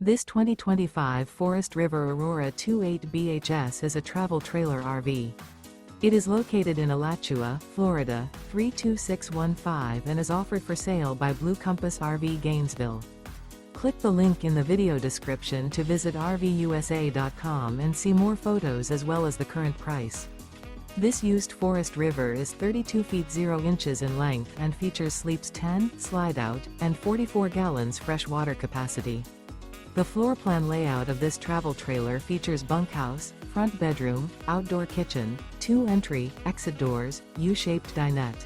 This 2025 Forest River Aurora 28 BHS is a travel trailer RV. It is located in Alachua, Florida, 32615 and is offered for sale by Blue Compass RV Gainesville. Click the link in the video description to visit RVUSA.com and see more photos as well as the current price. This used Forest River is 32 feet 0 inches in length and features sleeps 10, Slideout, and 44 gallons fresh water capacity. The floor plan layout of this travel trailer features bunkhouse, front bedroom, outdoor kitchen, 2 entry, exit doors, U-shaped dinette.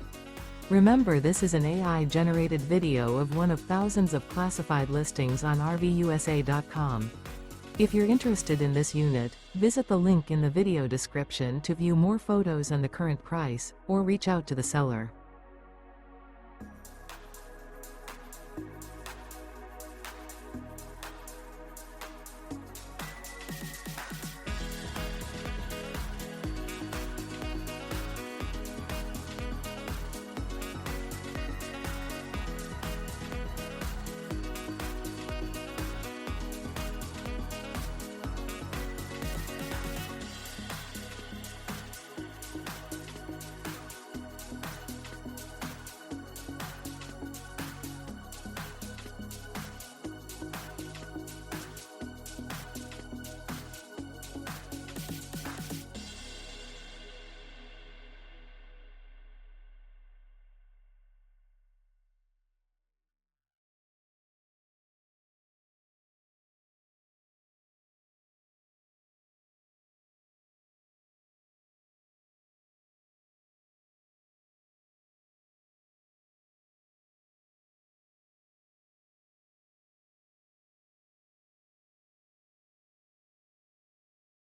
Remember, this is an AI-generated video of one of thousands of classified listings on RVUSA.com. If you're interested in this unit, visit the link in the video description to view more photos and the current price, or reach out to the seller.